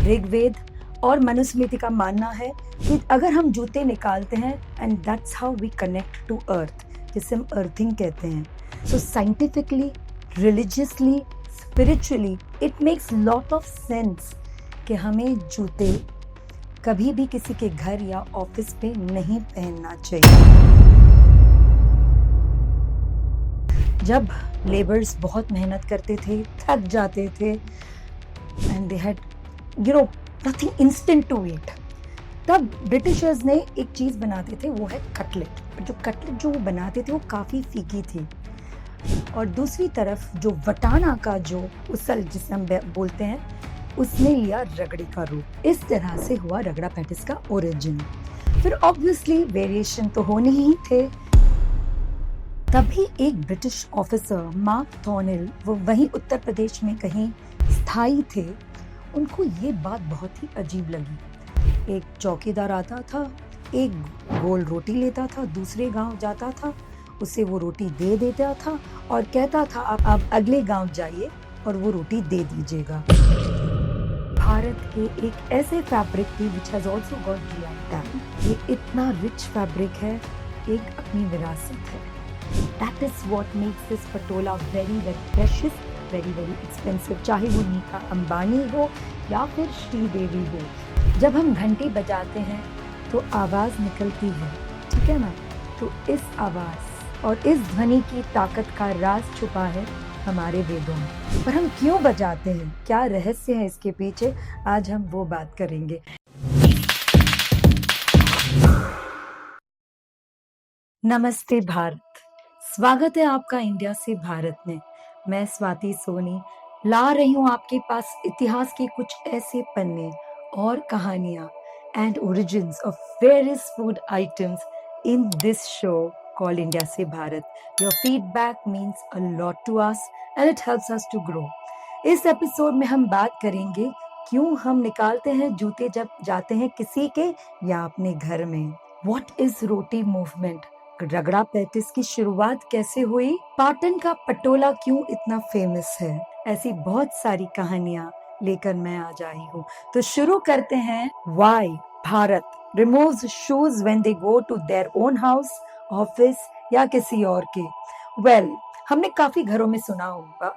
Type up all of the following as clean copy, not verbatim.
ऋग्वेद और मनुस्मृति का मानना है कि अगर हम जूते निकालते हैं and that's how we connect to earth, जिसे हम अर्थिंग कहते हैं. So scientifically, religiously, spiritually it makes lot of sense कि हमें जूते कभी भी किसी के घर या ऑफिस पे नहीं पहनना चाहिए. जब लेबर्स बहुत मेहनत करते थे, थक जाते थे and they had nothing instant to eat, तब ब्रिटिशर्स ने एक चीज़ बनाते थे, वो है कटलेट. जो वो बनाते थे वो काफ़ी फीकी थी. और दूसरी तरफ जो वटाना का जो उसल जिसे हम बोलते हैं, उसने लिया रगड़ी का रूप. इस तरह से हुआ रगड़ा पैटिस का ओरिजिन. फिर ऑब्वियसली वेरिएशन तो होने ही थे. तभी एक ब्रिटिश ऑफिसर मार्क थॉर्नेल, वो वहीं उत्तर प्रदेश में कहीं स्थायी थे, उनको ये बात बहुत ही अजीब लगी. एक चौकीदार आता था, एक गोल रोटी लेता था, दूसरे गांव जाता था, उसे वो रोटी दे देता था और कहता था आप अगले गांव जाइए और वो रोटी दे दीजिएगा. भारत के एक ऐसे फैब्रिक की which has also got GI tag. ये इतना रिच फैब्रिक है, एक अपनी विरासत है. That is what makes this patola very very precious, very very expensive. चाहे वो नीता अंबानी हो या फिर श्रीदेवी हो, जब हम घंटी बजाते हैं तो आवाज़ निकलती है, ठीक है ना. तो इस आवाज़ और इस ध्वनि की ताकत का राज छुपा है हमारे वेदों में. पर हम क्यों बजाते हैं, क्या रहस्य है इसके पीछे, आज हम वो बात करेंगे. नमस्ते भारत, स्वागत है आपका इंडिया से भारत में. मैं स्वाति सोनी ला रही हूँ आपके पास इतिहास के कुछ ऐसे पन्ने और कहानियाँ and origins of various food items in this show called India से Bharat. Your feedback means a lot to us and it helps us to grow. इस एपिसोड में हम बात करेंगे क्यों हम निकालते हैं जूते जब जाते हैं किसी के या अपने घर में. व्हाट इज रोटी मूवमेंट, रगड़ा पैटिस की शुरुआत कैसे हुई, पाटन का पटोला क्यों इतना फेमस है, ऐसी बहुत सारी कहानियां लेकर मैं आज आई हूँ. तो शुरू करते हैं. Why Bharat removes shoes when they go to their own house, office या किसी और के. हमने काफी घरों में सुना होगा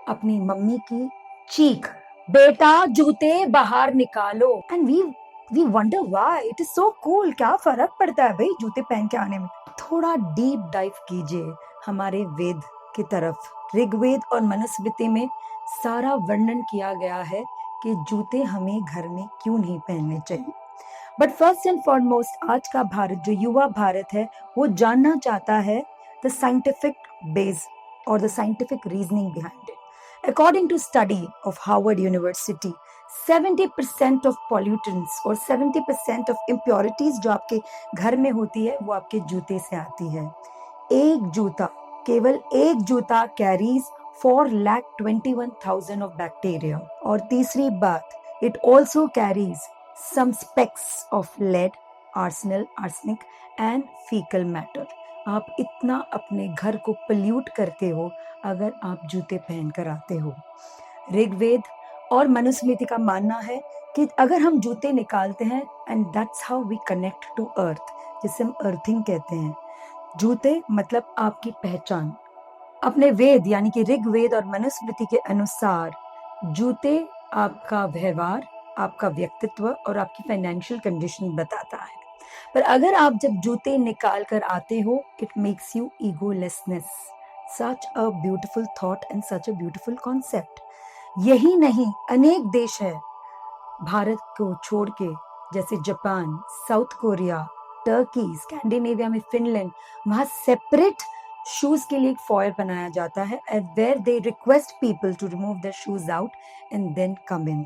अपनी मम्मी की चीख, बेटा जूते बाहर निकालो. And we wonder why it is so cool, क्या फर्क पड़ता है भाई जूते पहन के आने में. थोड़ा डीप डाइव कीजिए हमारे वेद की तरफ. ऋग्वेद और मनुस्मृति में सारा वर्णन किया गया है कि जूते हमें घर में क्यों नहीं पहनने चाहिए. बट फर्स्ट एंड फॉरमोस्ट आज का भारत, जो युवा भारत है, वो जानना चाहता है द साइंटिफिक बेस और the scientific reasoning behind it. According to study of Harvard University, 70% of pollutants और 70% of impurities जो आपके घर में होती है वो आपके जूते से आती है. केवल एक जूता कैरीज 4,21,000 of bacteria. और तीसरी बात, it also carries some specks of lead, arsenic and fecal matter. आप इतना अपने घर को पोल्यूट करते हो अगर आप जूते पहनकर आते हो. ऋग्वेद और मनुस्मृति का मानना है कि अगर हम जूते निकालते हैं and that's how we connect to earth, जिसे हम अर्थिंग कहते हैं. जूते मतलब आपकी पहचान. अपने वेद यानी कि ऋग्वेद और मनुस्मृति के अनुसार जूते आपका व्यवहार, आपका व्यक्तित्व और आपकी फाइनेंशियल कंडीशन बताता है. पर अगर आप जब जूते निकाल कर आते हो, it makes you egolessness. Such a beautiful thought and such a beautiful concept. यही नहीं, अनेक देश है भारत को छोड़ के, जैसे Japan, South Korea, Turkey, Scandinavia में फिनलैंड, वहां सेपरेट शूज के लिए एक फॉयर बनाया जाता है and where they request people to remove their shoes out and then come in.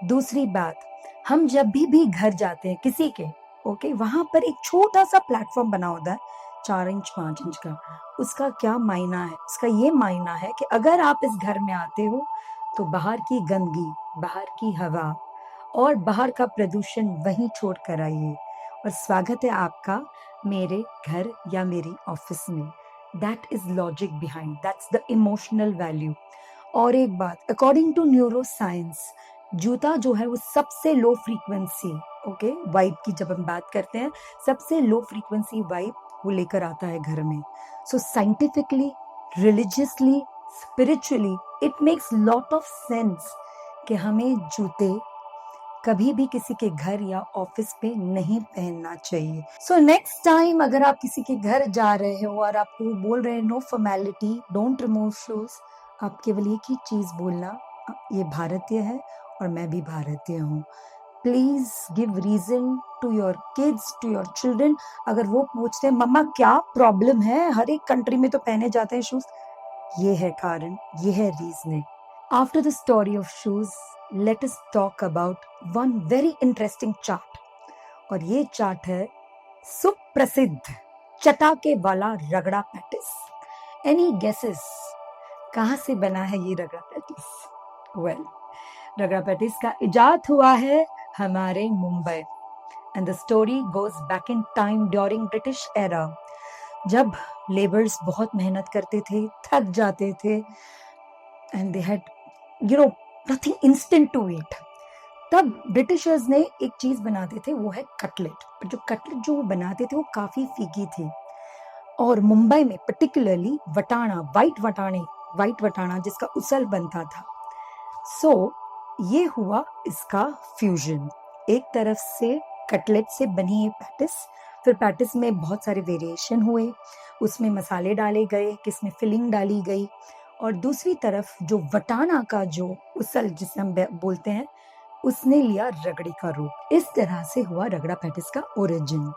दूसरी बात, हम जब भी घर जाते हैं किसी के, ओके, वहां पर एक छोटा सा प्लेटफॉर्म बना होता है 4 इंच 5 इंच का. उसका क्या मायना है? उसका ये मायना है कि अगर आप इस घर में आते हो तो बाहर की गंदगी, बाहर की हवा और बाहर का प्रदूषण वहीं छोड़ कर आइए और स्वागत है आपका मेरे घर या मेरी ऑफिस में. That is logic behind, that's the emotional value. और एक बात, अकॉर्डिंग टू न्यूरो साइंस, जूता जो है वो सबसे लो फ्रीक्वेंसी, ओके, वाइब की जब हम बात करते हैं, सबसे लो फ्रीक्वेंसी वाइब वो लेकर आता है घर में। So scientifically, religiously, spiritually it makes lot of sense कि हमें जूते कभी भी किसी के घर या ऑफिस पे नहीं पहनना चाहिए। सो नेक्स्ट टाइम अगर आप किसी के घर जा रहे हो और आपको बोल रहे हैं no formality, don't remove shoes, आप केवल एक ही चीज बोलना, ये भारतीय है और मैं भी भारतीय हूँ। Please give reason to your kids, to your children. अगर वो पूछते हैं मम्मा क्या प्रॉब्लम है, हर एक कंट्री में तो पहने जाते हैं शूज, ये है कारण, ये है reasoning. After the story of shoes, let us talk about one very interesting chart. और ये चार्ट है सुप्रसिद्ध चटाके वाला रगड़ा पैटिस। Any guesses? कहाँ से बना है ये रगड़ा पैटिस? Well, रगड़ा पैटिस का इजाद हुआ है हमारे Mumbai. And the story goes back in time during British era. जब लेबर्स बहुत मेहनत करते थे, थक जाते थे, and they had nothing instant to eat, तब ब्रिटिशर्स ने एक चीज बनाते थे, वो है कटलेट। पर जो कटलेट जो वो बनाते थे वो काफी फीकी थी, और मुंबई में पर्टिकुलरली वटाना, वाइट वटाना जिसका उसल बनता था। सो ये हुआ इसका फ्यूजन, एक तरफ से कटलेट से बनी ये पैटिस, फिर पैटिस में बहुत सारे वेरिएशन हुए, उसमें मसाले डाले गए, किसमें फिलिंग डाली गई, और दूसरी तरफ जो वटाना का जो उसल जिसे हम बोलते हैं, उसने लिया रगड़ी का रूप। इस तरह से हुआ रगड़ा पैटिस का ओरिजिन।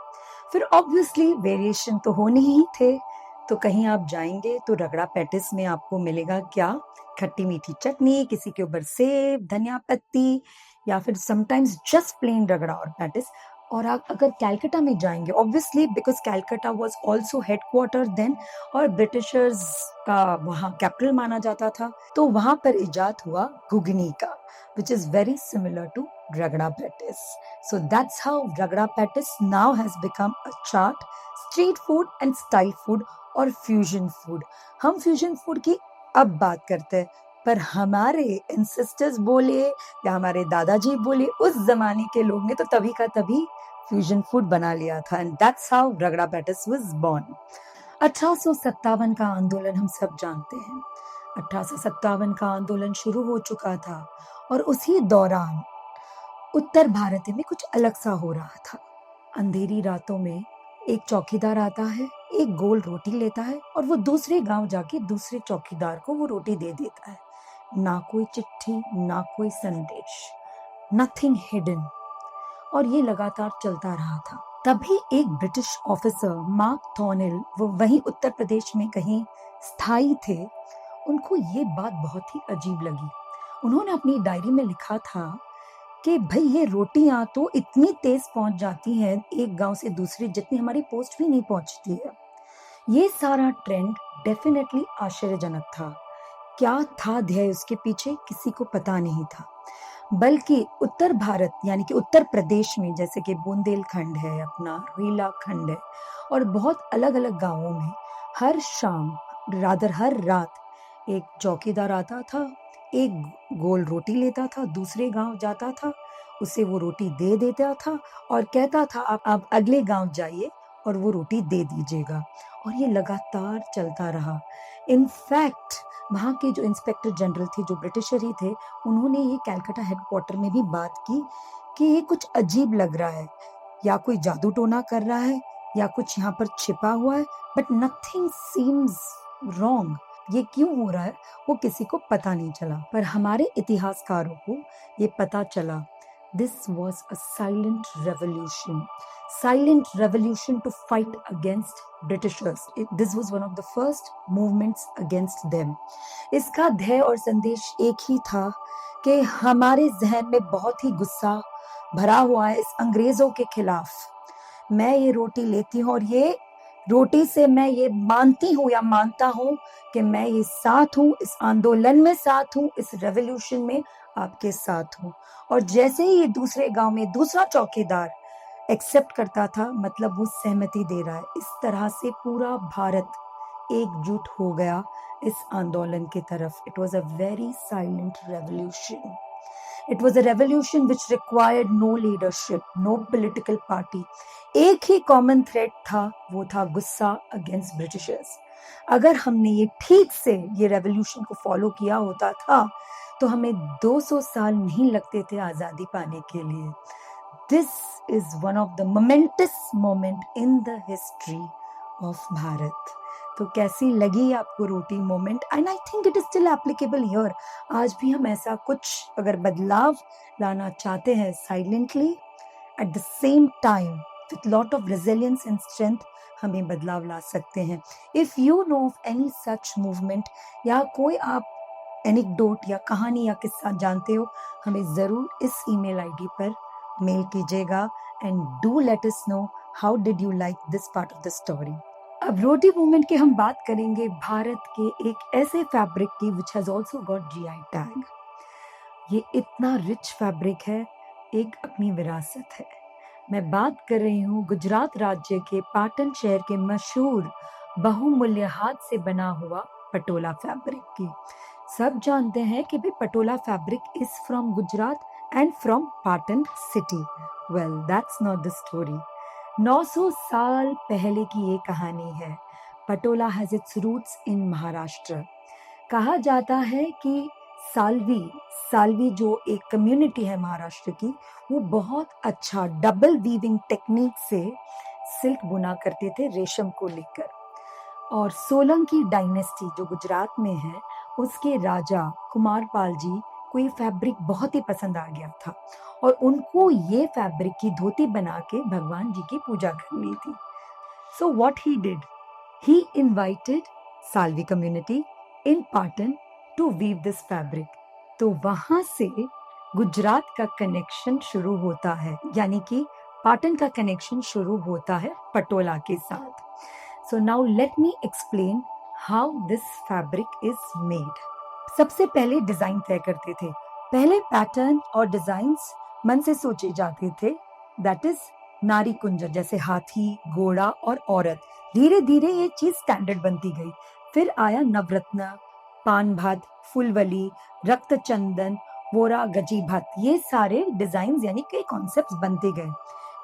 फिर ऑब्वियसली वेरिएशन तो होने ही थे, तो कहीं आप जाएंगे तो रगड़ा पैटिस में आपको मिलेगा क्या, खट्टी मीठी चटनी, किसी के ऊपर सेब, धनिया पत्ती, या फिर समटाइम्स जस्ट प्लेन रगड़ा और पैटिस। और आप अगर कैलकाटा में जाएंगे, obviously because Calcutta was also headquarter then, और ब्रिटिशर्स का वहाँ कैपिटल माना जाता था, तो वहां पर इजाद हुआ घुगनी का, which is very similar to ragda pattis. So that's how ragda pattis now has become a chart, street food and style food और fusion food. हम fusion food की अब बात करते हैं, पर हमारे ancestors बोले या हमारे दादाजी बोले, उस जमाने के लोग ने तो तभी का तभी fusion food बना लिया था, and that's how ragda pattis was born. 1857 का आंदोलन हम सब जानते हैं। 1857 का आंदोलन शुरू हो चुका था, और उसी दौरान उत्तर भारत में कुछ अलग सा हो रहा था। अंधेरी रातों में एक चौकीदार आता है, एक गोल रोटी लेता है, और वो दूसरे गांव जाके दूसरे चौकीदार को वो रोटी दे देता है। ना कोई चिट्ठी, ना कोई संदेश, नथिंग हिडन, और ये लगातार चलता रहा था। तभी एक ब्रिटिश ऑफिसर मार्क थॉर्नेल, वो वहीं उत्तर प्रदेश में कहीं स्थायी थे, उनको ये बात बहुत ही अजीब लगी। उन्होंने अपनी डायरी में लिखा था कि भाई ये रोटियां तो इतनी तेज पहुंच जाती हैं एक गांव से दूसरे, जितनी हमारी पोस्ट भी नहीं पहुंचती है। ये सारा ट्रेंड डेफिनेटली आश्चर्यजनक था। क्या था ध्येय उसके पीछे, किसी को पता नहीं था। बल्कि उत्तर भारत यानी कि उत्तर प्रदेश में, जैसे कि बुंदेलखंड है, अपना रोहिलाखंड है, और बहुत अलग अलग गांवों में हर शाम, रादर हर रात, एक चौकीदार आता था, एक गोल रोटी लेता था, दूसरे गांव जाता था, उसे वो रोटी दे देता था और कहता था आप अगले गांव जाइए और वो रोटी दे दीजिएगा। और ये लगातार चलता रहा। इनफैक्ट वहाँ के जो इंस्पेक्टर जनरल थे, जो ब्रिटिशर ही थे, उन्होंने ये कैलकाटा हेडक्वार्टर में भी बात की कि ये कुछ अजीब लग रहा है, या कोई जादू टोना कर रहा है, या कुछ यहाँ पर छिपा हुआ है, बट नथिंग सीम्स रॉन्ग। ये क्यों हो रहा है वो किसी को पता नहीं चला, पर हमारे इतिहासकारों को ये पता चला। This was a silent revolution to fight against Britishers. This was one of the first movements against them. इसका ध्येय और संदेश एक ही था कि हमारे जहन में बहुत ही गुस्सा भरा हुआ है इस अंग्रेजों के खिलाफ। मैं ये रोटी लेती हूँ और ये रोटी से मैं ये मानती हूँ या मानता हूँ कि मैं ये साथ हूँ, इस आंदोलन में साथ हूँ, इस रेवोल्यूशन में आपके साथ हूँ। और जैसे ही ये दूसरे गांव में दूसरा चौकीदार एक्सेप्ट करता था, मतलब वो सहमति दे रहा है। इस तरह से पूरा भारत एकजुट हो गया इस आंदोलन की तरफ। It was a very silent revolution. It was a revolution which required no leadership, no political party. एक ही कॉमन थ्रेड था, वो था गुस्सा अगेंस्ट ब्रिटिशर्स. अगर हमने ये ठीक से ये रेवोल्यूशन को फॉलो किया होता था तो हमें 200 साल नहीं लगते थे आजादी पाने के लिए. This is one of the momentous moment in the history of Bharat. तो कैसी लगी आपको रोटी moment? And I think it is still applicable here. आज भी हम ऐसा कुछ अगर बदलाव लाना चाहते हैं silently, at the same time with lot of resilience and strength, हमें बदलाव ला सकते हैं. If you know of any such movement या कोई आप एनेक्डोट या कहानी या किस्सा जानते हो, हमें जरूर इस ईमेल आईडी पर मेल कीजिएगा. And do let us know how did you like this part of the story. अब रोटी मूवमेंट की हम बात करेंगे भारत के एक ऐसे फैब्रिक की which has also got GI tag. ये इतना रिच फैब्रिक है, एक अपनी विरासत है. मैं बात कर रही हूँ गुजरात राज्य के पाटन शहर के मशहूर बहुमूल्य हाथ से बना हुआ पटोला फैब्रिक की. सब जानते हैं कि भाई Patola fabric is from Gujarat and from Patan city. Well, that's not the story. 900 साल पहले की ये कहानी है. Patola has its roots in Maharashtra. कहा जाता है कि सालवी जो एक कम्युनिटी है महाराष्ट्र की, वो बहुत अच्छा डबल वीविंग टेक्निक से सिल्क बुना करते थे रेशम को लेकर. और सोलंकी डायनेस्टी जो गुजरात में है, उसके राजा कुमारपाल जी को ये फैब्रिक बहुत ही पसंद आ गया था और उनको ये फैब्रिक की धोती बना के भगवान जी की पूजा करनी थी. So what he did, he invited Salvi community in Patan to weave this fabric. तो वहां से गुजरात का कनेक्शन शुरू होता है, यानी कि पाटन का कनेक्शन शुरू होता है पटोला के साथ. So now let me explain how this fabric is made. सबसे पहले डिजाइन तय करते थे. पहले पैटर्न और डिजाइन्स मन से सोचे जाते थे, दैट इज नारी कुंजर, जैसे हाथी, घोड़ा और औरत. धीरे धीरे ये चीज स्टैंडर्ड बनती गई. फिर आया नवरत्न, पान भात, फुलवली, रक्त चंदन, वोरा, गजी भात. ये सारे डिजाइन यानी कि कॉन्सेप्ट्स बनते गए.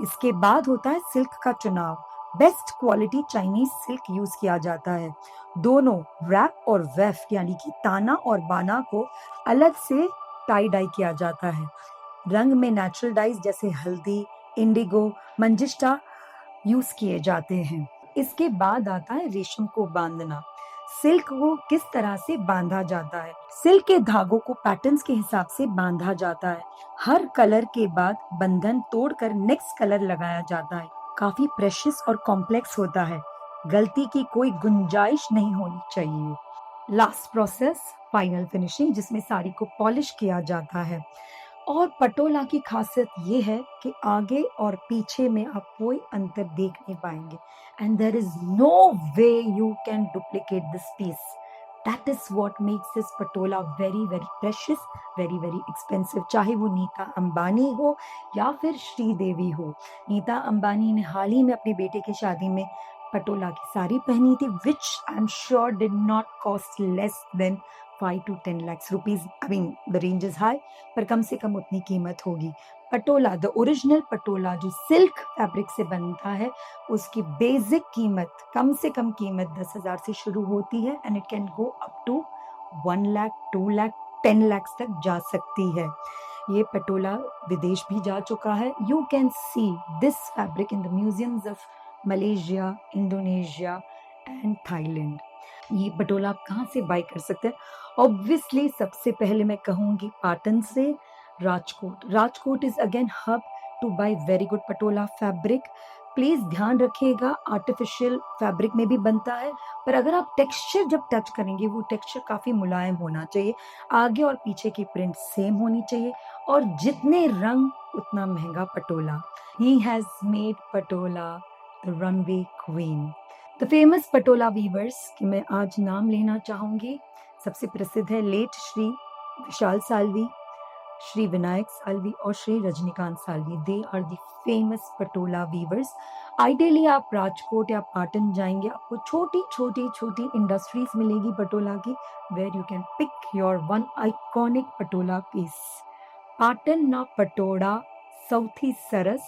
इसके बाद होता है सिल्क का चुनाव. Best quality Chinese silk use किया जाता है. दोनों रैप और वेफ यानी कि ताना और बाना को अलग से टाई डाई किया जाता है. रंग में नेचुरल डाइज जैसे हल्दी, इंडिगो, मंजिष्टा यूज किए जाते हैं. इसके बाद आता है रेशम को बांधना. सिल्क को किस तरह से बांधा जाता है. सिल्क के धागों को पैटर्न्स के हिसाब से बांधा जाता है. हर कलर के बाद बंधन तोड़कर नेक्स्ट कलर लगाया जाता है. काफी प्रेशियस और कॉम्प्लेक्स होता है. गलती की कोई गुंजाइश नहीं होनी चाहिए. लास्ट प्रोसेस फाइनल फिनिशिंग, जिसमें साड़ी को पॉलिश किया जाता है. और पटोला की खासियत ये है कि आगे और पीछे में आप कोई अंतर देख नहीं पाएंगे. And there is no way you can duplicate this piece. That is what makes this patola very very precious, very very expensive. चाहे वो नीता अंबानी हो या फिर श्रीदेवी हो. नीता अंबानी ने हाल ही में अपने बेटे की शादी में पटोला की साड़ी पहनी थी, which I am sure did not cost less than 5 to 10 lakhs rupees. I mean, the range is high, पर कम से कम उतनी कीमत होगी. पटोला, द ओरिजिनल पटोला जो सिल्क फैब्रिक से बनता है, उसकी बेसिक कीमत, कम से कम कीमत 10,000 से शुरू होती है and it can go up to 1 lakh, 2 lakh, 10 lakh तक जा सकती है. ये पटोला विदेश भी जा चुका है. You can see this fabric in the museums of Malaysia, Indonesia and Thailand. ये पटोला आप कहाँ से बाय कर सकते हैं? ऑब्वियसली सबसे पहले मैं कहूँगी पाटन से. Rajkot is again hub to buy very good patola fabric. Please ध्यान रखिएगा, आर्टिफिशियल फैब्रिक में भी बनता है, पर अगर आप टेक्सचर जब टच करेंगे, वो टेक्सचर काफी मुलायम होना चाहिए. आगे और पीछे की प्रिंट सेम होनी चाहिए, और जितने रंग उतना महंगा patola. He has made patola the runway queen. The famous patola weavers कि मैं आज नाम लेना चाहूंगी. सबसे प्रसिद्ध है लेट श्री विशाल सालवी, श्री विनायक सालवी और Shri Rajinikanth Salvi. They are the famous patola weavers. Ideally आप राजकोट या पाटन जाएंगे, आपको छोटी छोटी छोटी इंडस्ट्रीज मिलेगी पटोला की, where you can pick your one iconic patola piece. પાટણના પટોળા સૌથી સરસ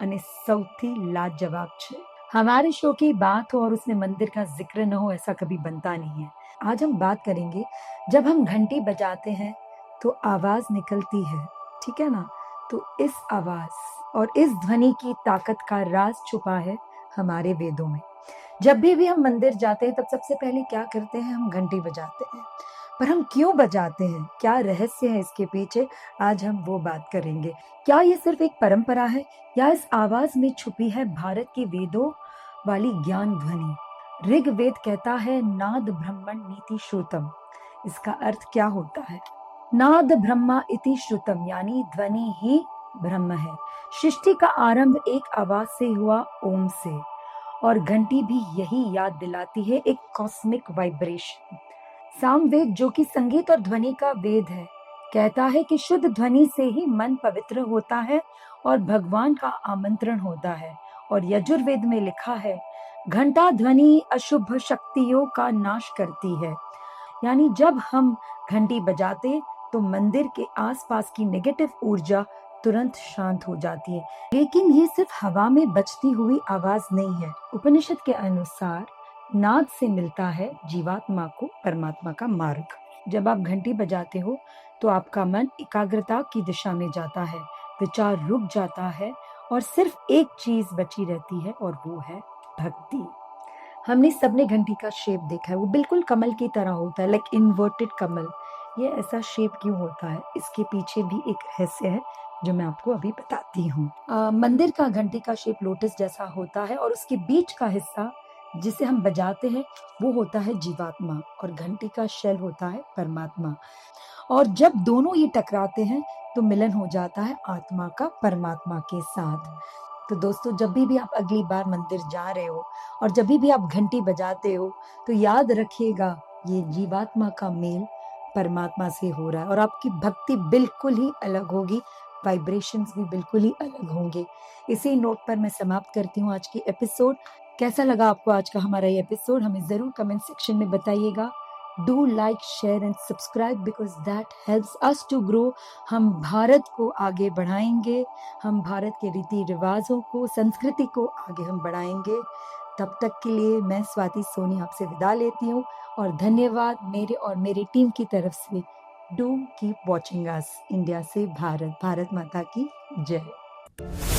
અને સૌથી लाजवाब છે। हमारे शो की बात हो और उसमें मंदिर का जिक्र न हो, ऐसा कभी बनता नहीं है। आज हम बात करेंगे, जब हम घंटी बजाते हैं तो आवाज निकलती है, ठीक है ना। तो इस आवाज और इस ध्वनि की ताकत का राज छुपा है हमारे वेदों में। जब भी हम मंदिर जाते हैं तब सबसे पहले क्या करते हैं, हम घंटी बजाते हैं। पर हम क्यों बजाते हैं, क्या रहस्य है इसके पीछे, आज हम वो बात करेंगे। क्या ये सिर्फ एक परंपरा है या इस आवाज में छुपी है भारत के वेदों वाली ज्ञान ध्वनि। ऋग्वेद कहता है नाद ब्रह्मण नीति श्रुतम। इसका अर्थ क्या होता है, नाद ब्रह्मा इति श्रुतम यानी ध्वनि ही ब्रह्म है। सृष्टि का आरंभ एक आवाज से हुआ, ओम से, और घंटी भी यही याद दिलाती है, एक कॉस्मिक वाइब्रेशन। सामवेद जो कि संगीत और ध्वनि का वेद है, कहता है कि शुद्ध ध्वनि से ही मन पवित्र होता है और भगवान का आमंत्रण होता है। और यजुर्वेद में लिखा है घंटा ध्वनि अशुभ शक्तियों का नाश करती है, यानी जब हम घंटी बजाते तो मंदिर के आसपास की नेगेटिव ऊर्जा तुरंत शांत हो जाती है। लेकिन ये सिर्फ हवा में बजती हुई आवाज नहीं है। उपनिषद के अनुसार नाद से मिलता है जीवात्मा को परमात्मा का मार्ग। जब आप घंटी बजाते हो तो आपका मन एकाग्रता की दिशा में जाता है, विचार रुक जाता है और सिर्फ एक चीज बची रहती है और वो है भक्ति। हमने सबने घंटी का शेप देखा है, वो बिल्कुल कमल की तरह होता है, लाइक इन्वर्टेड कमल। ये ऐसा शेप क्यों होता है, इसके पीछे भी एक रहस्य है जो मैं आपको अभी बताती हूँ। मंदिर का घंटी का शेप लोटस जैसा होता है और उसके बीच का हिस्सा जिसे हम बजाते हैं वो होता है जीवात्मा और घंटी का शेल होता है परमात्मा। और जब दोनों ये टकराते हैं तो मिलन हो जाता है आत्मा का परमात्मा के साथ। तो दोस्तों, जब भी आप अगली बार मंदिर जा रहे हो और जब भी आप घंटी बजाते हो तो याद रखिएगा ये जीवात्मा का मेल परमात्मा से हो रहा है और आपकी भक्ति बिल्कुल ही अलग होगी, वाइब्रेशंस भी बिल्कुल ही अलग होंगे। इसी नोट पर मैं समाप्त करती हूँ आज की एपिसोड। कैसा लगा आपको आज का हमारा ये एपिसोड, हमें जरूर कमेंट सेक्शन में बताइएगा। Do like, share and subscribe because that helps us to grow. हम भारत को आगे बढ़ाएंगे, हम भारत के रीति रिवाजों को, संस्कृति को आगे हम बढ़ाएंगे। तब तक के लिए मैं स्वाति सोनी आपसे विदा लेती हूँ और धन्यवाद मेरे और मेरी टीम की तरफ से। Do keep watching us. India से भारत, भारत माता की जय।